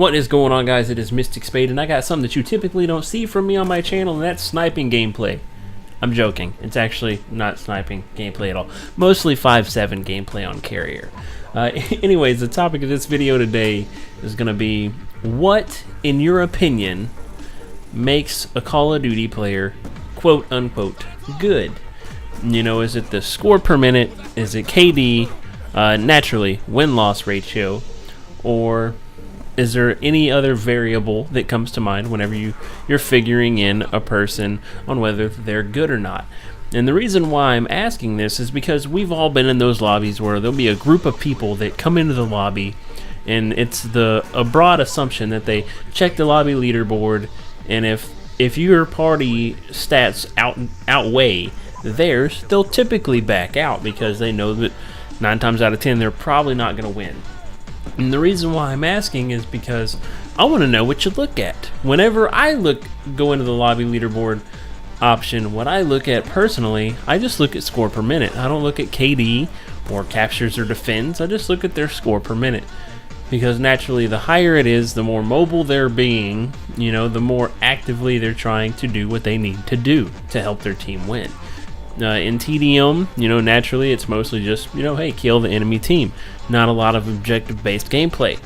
What is going on, guys? It is MysticSpade, and I got something that you typically don't see from me on my channel, and that's sniping gameplay. I'm joking. It's actually not sniping gameplay at all. Mostly 5-7 gameplay on carrier. Anyways, the topic of this video today is going to be what, in your opinion, makes a Call of Duty player quote-unquote good. You know, is it the score per minute? Is it KD? Naturally, win-loss ratio? Or is there any other variable that comes to mind whenever you're figuring in a person on whether they're good or not? And the reason why I'm asking this is because we've all been in those lobbies where there'll be a group of people that come into the lobby, and it's a broad assumption that they check the lobby leaderboard, and if your party stats outweigh theirs, they'll typically back out because they know that 9 times out of 10 they're probably not going to win. And the reason why I'm asking is because I want to know what you look at. Whenever I go into the lobby leaderboard option, what I look at personally, I just look at score per minute. I don't look at KD or captures or defends. I just look at their score per minute. Because naturally, the higher it is, the more mobile they're being, you know, the more actively they're trying to do what they need to do to help their team win. In TDM, you know, naturally it's mostly just, you know, hey, kill the enemy team. Not a lot of objective-based gameplay.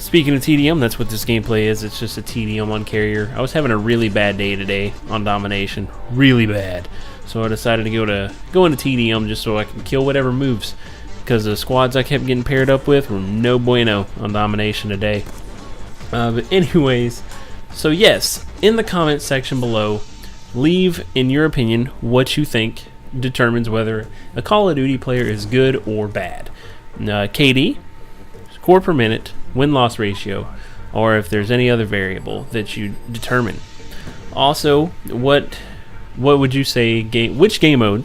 Speaking of TDM, that's what this gameplay is. It's just a TDM on carrier. I was having a really bad day today on domination, really bad. So I decided to go into TDM just so I can kill whatever moves, because the squads I kept getting paired up with were no bueno on domination today. But anyways, so yes, in the comments section below, leave, in your opinion, what you think determines whether a Call of Duty player is good or bad. KD, score per minute, win-loss ratio, or if there's any other variable that you determine. Also, what would you say, which game mode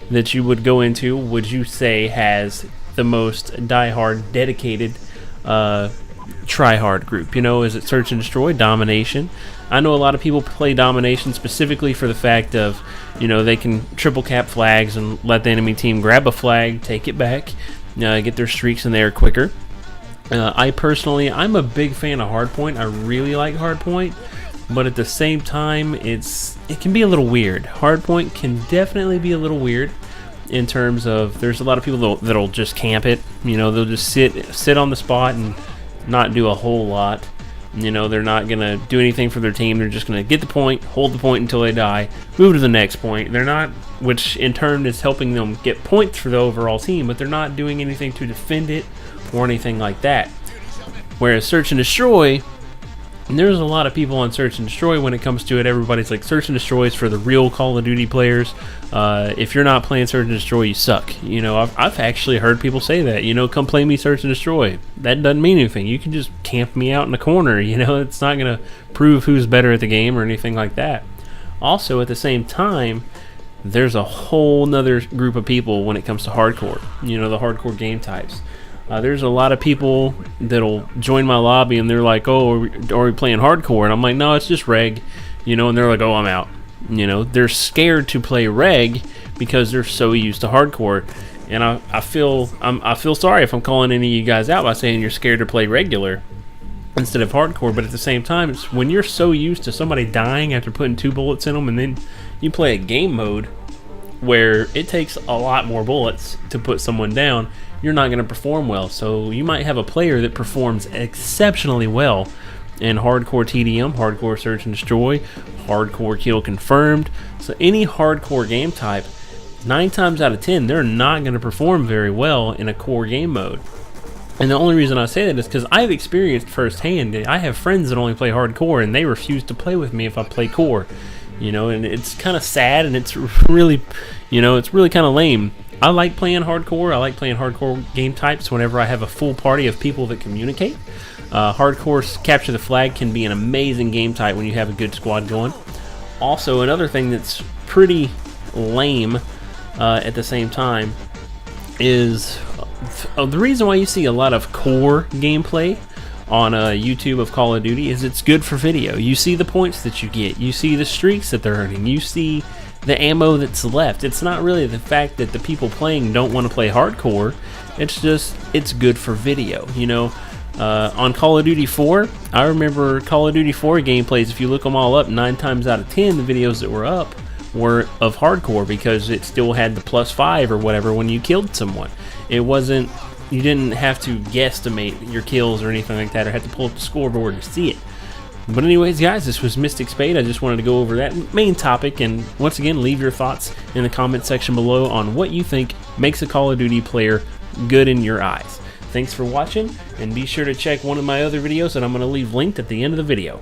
that you would go into would you say has the most die-hard, dedicated, try-hard group? You know, is it search and destroy, domination? I know a lot of people play domination specifically for the fact of, you know, they can triple cap flags and let the enemy team grab a flag, take it back, get their streaks in there quicker. I'm a big fan of hardpoint. I really like hardpoint, but at the same time, it can be a little weird. Hardpoint can definitely be a little weird in terms of there's a lot of people that'll just camp it. You know, they'll just sit on the spot and not do a whole lot. You know, they're not going to do anything for their team. They're just going to get the point, hold the point until they die, move to the next point. They're not, which in turn is helping them get points for the overall team, but they're not doing anything to defend it or anything like that. Whereas search and destroy, there's a lot of people on search and destroy when it comes to it. Everybody's like, search and destroy is for the real Call of Duty players. If you're not playing search and destroy, you suck. You know, I've actually heard people say that. You know, come play me search and destroy. That doesn't mean anything. You can just camp me out in the corner. You know, it's not going to prove who's better at the game or anything like that. Also, at the same time, there's a whole nother group of people when it comes to hardcore. You know, the hardcore game types. There's a lot of people that'll join my lobby and they're like, oh, are we playing hardcore? And I'm like, no, it's just reg. You know, and they're like, oh, I'm out. You know, they're scared to play reg because they're so used to hardcore. And I feel sorry if I'm calling any of you guys out by saying you're scared to play regular instead of hardcore. But at the same time, it's when you're so used to somebody dying after putting 2 bullets in them, and then you play a game mode where it takes a lot more bullets to put someone down, you're not going to perform well. So you might have a player that performs exceptionally well in hardcore TDM, hardcore search and destroy, hardcore kill confirmed. So any hardcore game type, 9 times out of 10, they're not going to perform very well in a core game mode. And the only reason I say that is because I've experienced firsthand. I have friends that only play hardcore, and they refuse to play with me if I play core. You know, and it's kind of sad, and it's really, you know, it's really kind of lame. I like playing hardcore. I like playing hardcore game types whenever I have a full party of people that communicate. Hardcore capture the flag can be an amazing game type when you have a good squad going. Also, another thing that's pretty lame at the same time is the reason why you see a lot of core gameplay on YouTube of Call of Duty is it's good for video. You see the points that you get. You see the streaks that they're earning. You see the ammo that's left. It's not really the fact that the people playing don't want to play hardcore. It's just, it's good for video. You know, On Call of Duty 4, I remember Call of Duty 4 gameplays, if you look them all up, 9 times out of 10, the videos that were up were of hardcore because it still had the +5 or whatever when you killed someone. It wasn't, you didn't have to guesstimate your kills or anything like that, or have to pull up the scoreboard to see it. But anyways, guys, this was MysticSpade. I just wanted to go over that main topic, and once again, leave your thoughts in the comment section below on what you think makes a Call of Duty player good in your eyes. Thanks for watching, and be sure to check one of my other videos that I'm going to leave linked at the end of the video.